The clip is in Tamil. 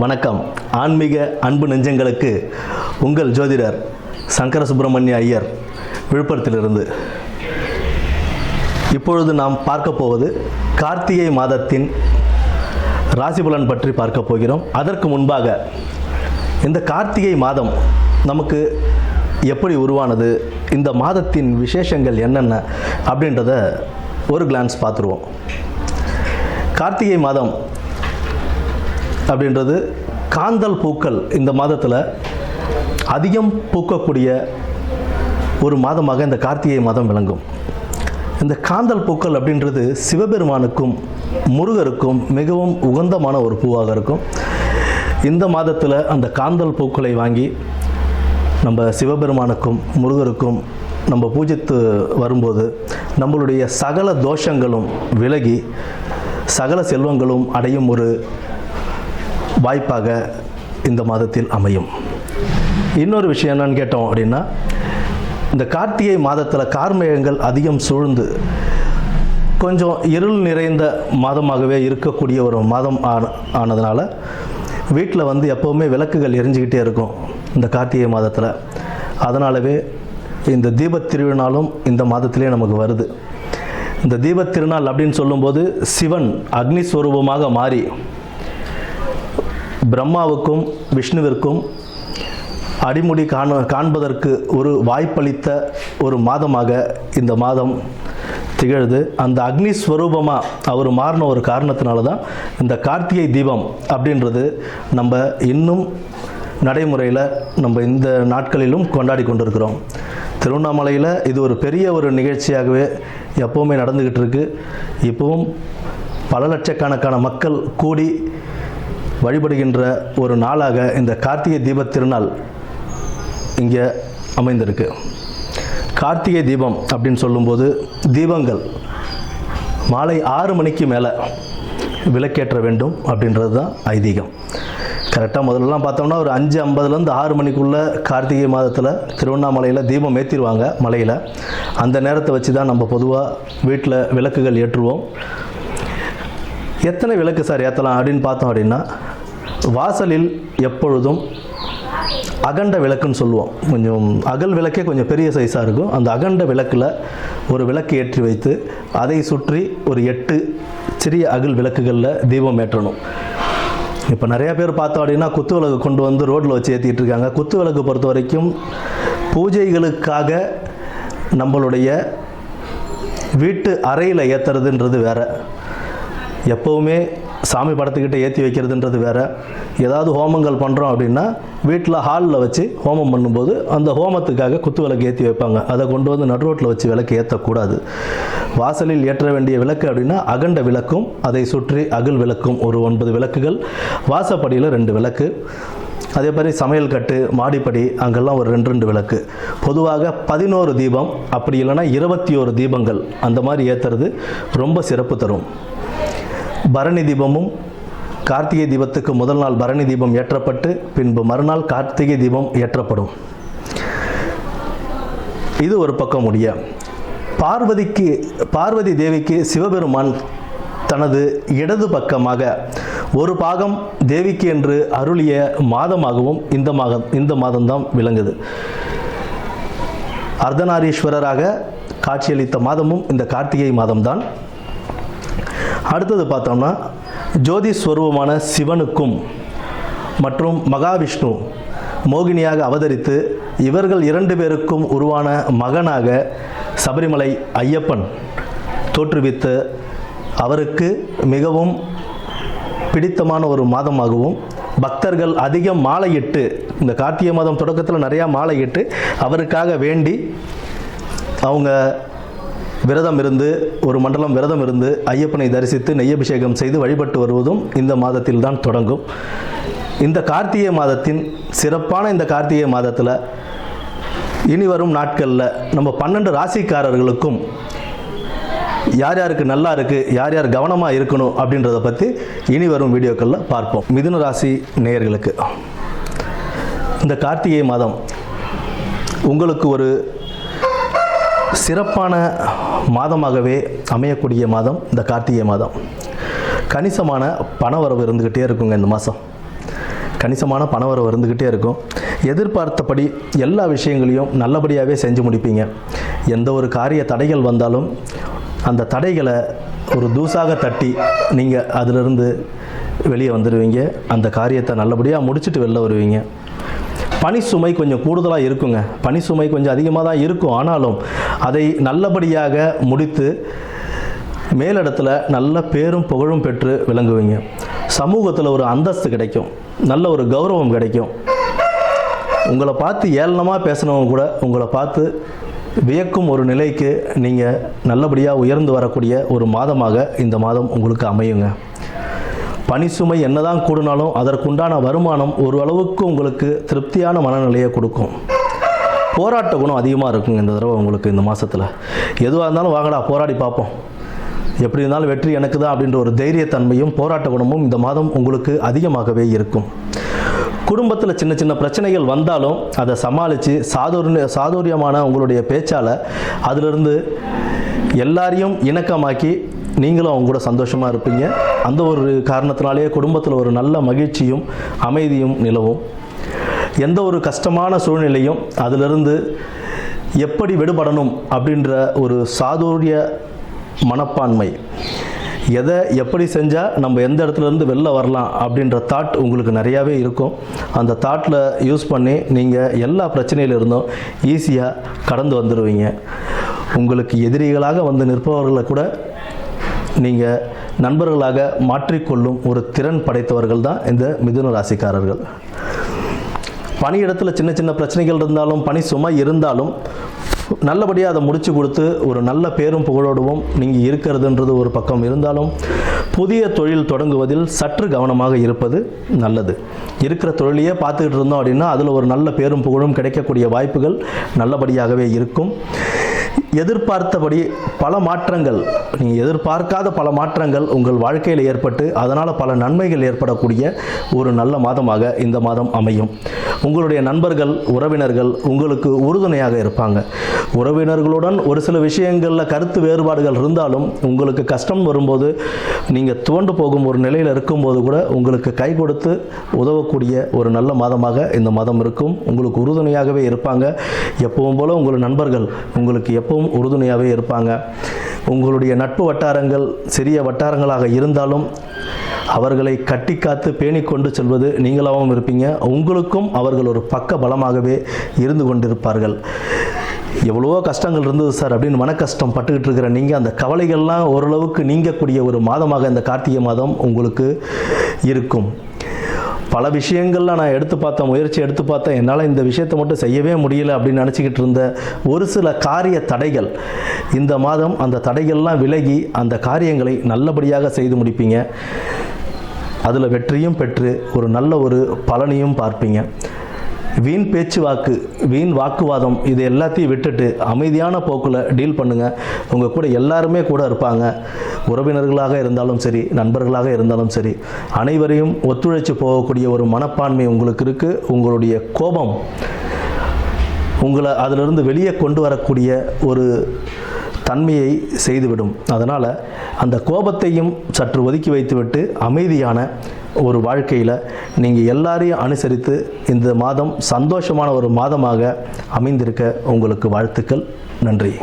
வணக்கம். ஆன்மீக அன்பு நெஞ்சங்களுக்கு உங்கள் ஜோதிடர் சங்கர சுப்பிரமணிய ஐயர், விழுப்புரத்திலிருந்து. இப்பொழுது நாம் பார்க்க போவது கார்த்திகை மாதத்தின் ராசி பலன் பற்றி பார்க்க போகிறோம். அதற்கு முன்பாக இந்த கார்த்திகை மாதம் நமக்கு எப்படி உருவானது, இந்த மாதத்தின் விசேஷங்கள் என்னென்ன அப்படின்றத ஒரு கிளான்ஸ் பார்த்துருவோம். கார்த்திகை மாதம் அப்படின்றது காந்தல் பூக்கள் இந்த மாதத்தில் அதிகம் பூக்கக்கூடிய ஒரு மாதமாக இந்த கார்த்திகை மாதம் விளங்கும். இந்த காந்தல் பூக்கள் அப்படின்றது சிவபெருமானுக்கும் முருகருக்கும் மிகவும் உகந்தமான ஒரு பூவாக இருக்கும். இந்த மாதத்தில் அந்த காந்தல் பூக்களை வாங்கி நம்ம சிவபெருமானுக்கும் முருகருக்கும் நம்ம பூஜித்து வரும்போது நம்மளுடைய சகல தோஷங்களும் விலகி சகல செல்வங்களும் அடையும் ஒரு வாய்ப்பாக இந்த மாதத்தில் அமையும். இன்னொரு விஷயம் என்னன்னு கேட்டோம் அப்படின்னா, இந்த கார்த்திகை மாதத்தில் கார்மேகங்கள் அதிகம் சூழ்ந்து கொஞ்சம் இருள் நிறைந்த மாதமாகவே இருக்கக்கூடிய ஒரு மாதம் ஆனதுனால வீட்டில் எப்போவுமே விளக்குகள் எரிஞ்சிக்கிட்டே இருக்கும் இந்த கார்த்திகை மாதத்தில். அதனாலவே இந்த தீபத் திருநாளும் இந்த மாதத்திலே நமக்கு வருது. இந்த தீபத் திருநாள் அப்படின்னு சொல்லும்போது சிவன் அக்னி ஸ்வரூபமாக மாறி பிரம்மாவுக்கும் விஷ்ணுவிற்கும் அடிமுடி காண்பதற்கு ஒரு வாய்ப்பளித்த ஒரு மாதமாக இந்த மாதம் திகழுது. அந்த அக்னி ஸ்வரூபமாக அவர் மாறின ஒரு காரணத்தினால தான் இந்த கார்த்திகை தீபம் அப்படின்றது நம்ம இன்னும் நடைமுறையில் நம்ம இந்த நாட்களிலும் கொண்டாடி கொண்டிருக்கிறோம். திருவண்ணாமலையில் இது ஒரு பெரிய ஒரு நிகழ்ச்சியாகவே எப்போவுமே நடந்துக்கிட்டு இருக்கு. இப்போவும் பல லட்சக்கணக்கான மக்கள் கூடி வழிபடுகின்ற ஒரு நாளாக இந்த கார்த்திகை தீபத் திருநாள் இங்கே அமைந்திருக்கு. கார்த்திகை தீபம் அப்படின்னு சொல்லும்போது தீபங்கள் மாலை 6 மணிக்கு மேலே விளக்கேற்ற வேண்டும் அப்படின்றது தான் ஐதீகம். கரெக்டாக முதல்லலாம் பார்த்தோம்னா ஒரு 5:50 6 மணிக்குள்ளே கார்த்திகை மாதத்தில் திருவண்ணாமலையில் தீபம் ஏற்றிடுவாங்க மலையில். அந்த நேரத்தை வச்சு தான் நம்ம பொதுவாக வீட்டில் விளக்குகள் ஏற்றுவோம். எத்தனை விளக்கு சார் ஏற்றலாம் அப்படின்னு பார்த்தோம் அப்படின்னா, வாசலில் எப்பொழுதும் அகண்ட விளக்குன்னு சொல்லுவோம். கொஞ்சம் அகல் விளக்கே கொஞ்சம் பெரிய சைஸாக இருக்கும். அந்த அகண்ட விளக்கில் ஒரு விளக்கு ஏற்றி வைத்து அதை சுற்றி ஒரு 8 சிறிய அகல் விளக்குகளில் தீபம் ஏற்றணும். இப்போ நிறையா பேர் பார்த்தோம் அப்படின்னா குத்து விளக்கு கொண்டு வந்து ரோட்டில் வச்சு ஏற்றிட்டு இருக்காங்க. குத்து விளக்கு பொறுத்த வரைக்கும் பூஜைகளுக்காக நம்மளுடைய வீட்டு அறையில் ஏற்றுறதுன்றது வேறு, எப்போவுமே சாமி படத்துக்கிட்ட ஏற்றி வைக்கிறதுன்றது வேறு. ஏதாவது ஹோமங்கள் பண்ணுறோம் அப்படின்னா வீட்டில் ஹாலில் வச்சு ஹோமம் பண்ணும்போது அந்த ஹோமத்துக்காக குத்து விளக்கு ஏற்றி வைப்பாங்க. அதை கொண்டு வந்து நடுரோட்டில் வச்சு விளக்கு ஏற்றக்கூடாது. வாசலில் ஏற்ற வேண்டிய விளக்கு அப்படின்னா அகண்ட விளக்கும் அதை சுற்றி அகல் விளக்கும் ஒரு 9 விளக்குகள், வாசப்படியில் 2 விளக்கு, அதே மாதிரி சமையல் கட்டு மாடிப்படி அங்கெல்லாம் ஒரு 2 விளக்கு. பொதுவாக 11 தீபம் அப்படி இல்லைன்னா 21 தீபங்கள் அந்த மாதிரி ஏற்றுறது ரொம்ப சிறப்பு தரும். பரணி தீபமும் கார்த்திகை தீபத்துக்கு முதல் நாள் பரணி தீபம் ஏற்றப்பட்டு பின்பு மறுநாள் கார்த்திகை தீபம் ஏற்றப்படும். இது ஒரு பக்கம் முடிய, பார்வதி தேவிக்கு சிவபெருமான் தனது இடது பக்கமாக ஒரு பாகம் தேவிக்கு என்று அருளிய மாதமாகவும் இந்த மாதம்தான் விளங்குது. அர்த்தநாரீஸ்வரராக காட்சியளித்த மாதமும் இந்த கார்த்திகை மாதம்தான். அடுத்தது பார்த்தோம்னா, ஜோதி ஸ்வரூபமான சிவனுக்கும் மற்றும் மகாவிஷ்ணு மோகினியாக அவதரித்து இவர்கள் 2 பேருக்கும் உருவான மகனாக சபரிமலை ஐயப்பன் தோற்றுவித்து அவருக்கு மிகவும் பிடித்தமான ஒரு மாதமாகவும் பக்தர்கள் அதிகம் மாலையிட்டு, இந்த கார்த்திகை மாதம் தொடக்கத்தில் நிறையா மாலையிட்டு அவருக்காக வேண்டி அவங்க விரதம் இருந்து ஒரு மண்டலம் விரதம் இருந்து ஐயப்பனை தரிசித்து நெய்யபிஷேகம் செய்து வழிபட்டு வருவதும் இந்த மாதத்தில் தான் தொடங்கும். இந்த கார்த்திகை மாதத்தின் சிறப்பான இந்த கார்த்திகை மாதத்தில் இனி வரும் நாட்களில் நம்ம 12 ராசிக்காரர்களுக்கும் யார் யாருக்கு நல்லா இருக்குது, யார் யார் கவனமாக இருக்கணும் அப்படின்றத பற்றி இனி வரும் வீடியோக்களில் பார்ப்போம். மிதுன ராசி நேயர்களுக்கு இந்த கார்த்திகை மாதம் உங்களுக்கு ஒரு சிறப்பான மாதமாகவே அமையக்கூடிய மாதம் இந்த கார்த்திகை மாதம். கணிசமான பணவரவு இருந்துக்கிட்டே இருக்குங்க இந்த மாதம். கணிசமான பணவரவு இருந்துக்கிட்டே இருக்கும். எதிர்பார்த்தபடி எல்லா விஷயங்களையும் நல்லபடியாகவே செஞ்சு முடிப்பீங்க. எந்த ஒரு காரிய தடைகள் வந்தாலும் அந்த தடைகளை ஒரு தூசாக தட்டி நீங்கள் அதிலிருந்து வெளியே வந்துடுவீங்க. அந்த காரியத்தை நல்லபடியாக முடிச்சுட்டு வெளில வருவீங்க. பணி சுமை கொஞ்சம் கூடுதலாக இருக்குங்க. பணி சுமை கொஞ்சம் அதிகமாக தான் இருக்கும். ஆனாலும் அதை நல்லபடியாக முடித்து மேலிடத்தில் நல்ல பேரும் புகழும் பெற்று விளங்குவீங்க. சமூகத்தில் ஒரு அந்தஸ்து கிடைக்கும், நல்ல ஒரு கௌரவம் கிடைக்கும். உங்களை பார்த்து ஏளனமாக பேசினவங்க கூட உங்களை பார்த்து வியக்கும் ஒரு நிலைக்கு நீங்கள் நல்லபடியாக உயர்ந்து வரக்கூடிய ஒரு மாதமாக இந்த மாதம் உங்களுக்கு அமையுங்க. பணி சுமை என்னதான் கூடினாலும் அதற்குண்டான வருமானம் ஒரு அளவுக்கு உங்களுக்கு திருப்தியான மனநிலையை கொடுக்கும். போராட்ட குணம் அதிகமாக இருக்குங்க இந்த தடவை உங்களுக்கு. இந்த மாதத்தில் எதுவாக இருந்தாலும் வாங்கடா போராடி பார்ப்போம், எப்படி இருந்தாலும் வெற்றி எனக்கு தான் அப்படின்ற ஒரு தைரியத்தன்மையும் போராட்ட குணமும் இந்த மாதம் உங்களுக்கு அதிகமாகவே இருக்கும். குடும்பத்தில் சின்ன சின்ன பிரச்சனைகள் வந்தாலும் அதை சமாளித்து சாதுரியமான உங்களுடைய பேச்சால் அதிலிருந்து எல்லாரையும் இணக்கமாக்கி நீங்களும் அவங்க கூட சந்தோஷமாக இருப்பீங்க. அந்த ஒரு காரணத்தினாலேயே குடும்பத்தில் ஒரு நல்ல மகிழ்ச்சியும் அமைதியும் நிலவும். எந்த ஒரு கஷ்டமான சூழ்நிலையும் அதிலிருந்து எப்படி விடுபடணும் அப்படின்ற ஒரு சாதுரிய மனப்பான்மை, எதை எப்படி செஞ்சால் நம்ம எந்த இடத்துலேருந்து வெளில வரலாம் அப்படின்ற தாட் உங்களுக்கு நிறையாவே இருக்கும். அந்த தாட்டில் யூஸ் பண்ணி நீங்கள் எல்லா பிரச்சனையிலிருந்தும் ஈஸியாக கடந்து வந்துடுவீங்க. உங்களுக்கு எதிரிகளாக வந்து நிற்பவர்களை கூட நீங்கள் நண்பர்களாக மாற்றிக்கொள்ளும் ஒரு திறன் படைத்தவர்கள் தான் இந்த மிதுன ராசிக்காரர்கள். பணியிடத்தில் சின்ன சின்ன பிரச்சனைகள் இருந்தாலும் பணி சுமை இருந்தாலும் நல்லபடியாக அதை முடித்து கொடுத்து ஒரு நல்ல பேரும் புகழோடுவும் நீங்கள் இருக்கிறதுன்றது ஒரு பக்கம் இருந்தாலும் புதிய தொழில் தொடங்குவதில் சற்று கவனமாக இருப்பது நல்லது. இருக்கிற தொழிலையே பார்த்துக்கிட்டு இருந்தோம் அப்படின்னா அதில் ஒரு நல்ல பேரும் புகழும் கிடைக்கக்கூடிய வாய்ப்புகள் நல்லபடியாகவே இருக்கும். எதிர்பார்த்தபடி பல மாற்றங்கள், நீங்கள் எதிர்பார்க்காத பல மாற்றங்கள் உங்கள் வாழ்க்கையில் ஏற்பட்டு அதனால் பல நன்மைகள் ஏற்படக்கூடிய ஒரு நல்ல மாதமாக இந்த மாதம் அமையும். உங்களுடைய நண்பர்கள் உறவினர்கள் உங்களுக்கு உறுதுணையாக இருப்பாங்க. உறவினர்களுடன் ஒரு சில விஷயங்களில் கருத்து வேறுபாடுகள் இருந்தாலும் உங்களுக்கு கஷ்டம் வரும்போது நீங்கள் துவண்டு போகும் ஒரு நிலையில் இருக்கும்போது கூட உங்களுக்கு கை கொடுத்து உதவக்கூடிய ஒரு நல்ல மாதமாக இந்த மாதம் இருக்கும். உங்களுக்கு உறுதுணையாகவே இருப்பாங்க. எப்பவும் போல உங்கள் நண்பர்கள் உங்களுக்கு எப்பவும் உறுதுணையாகவே இருப்பாங்க. உங்களுடைய நட்பு வட்டாரங்கள் சிறிய வட்டாரங்களாக இருந்தாலும் அவர்களை கட்டி காத்து பேணி கொண்டு செல்வது நீங்களாகவும் இருப்பீங்க. உங்களுக்கும் அவர்கள் ஒரு பக்க பலமாகவே இருந்து கொண்டிருப்பார்கள். எவ்வளவோ கஷ்டங்கள் இருந்தது சார் அப்படின்னு மன கஷ்டம் பட்டுக்கிட்டு இருக்கிற நீங்கள் அந்த கவலைகள்லாம் ஓரளவுக்கு நீங்கக்கூடிய ஒரு மாதமாக இந்த கார்த்திகை மாதம் உங்களுக்கு இருக்கும். பல விஷயங்கள்லாம் நான் முயற்சி எடுத்து பார்த்தேன், என்னால் இந்த விஷயத்தை மட்டும் செய்யவே முடியல அப்படின்னு நினச்சிக்கிட்டு இருந்த ஒரு சில காரிய தடைகள் இந்த மாதம் அந்த தடைகள்லாம் விலகி அந்த காரியங்களை நல்லபடியாக செய்து முடிப்பீங்க. அதில் வெற்றியும் பெற்று ஒரு நல்ல ஒரு பலனையும் பார்ப்பீங்க. வீண் பேச்சுவாக்கு, வீண் வாக்குவாதம் இது எல்லாத்தையும் விட்டுட்டு அமைதியான போக்கில் டீல் பண்ணுங்கள். உங்கள் கூட எல்லாருமே கூட இருப்பாங்க. உறவினர்களாக இருந்தாலும் சரி, நண்பர்களாக இருந்தாலும் சரி, அனைவரையும் ஒத்துழைச்சு போகக்கூடிய ஒரு மனப்பான்மை உங்களுக்கு இருக்குது. உங்களுடைய கோபம் உங்களை அதிலிருந்து வெளியே கொண்டு வரக்கூடிய ஒரு தன்மையை செய்துவிடும். அதனால் அந்த கோபத்தையும் சற்று ஒதுக்கி வைத்துவிட்டு அமைதியான ஒரு வாழ்க்கையில் நீங்கள் எல்லாரையும் அனுசரித்து இந்த மாதம் சந்தோஷமான ஒரு மாதமாக அமைந்திருக்க உங்களுக்கு வாழ்த்துக்கள். நன்றி.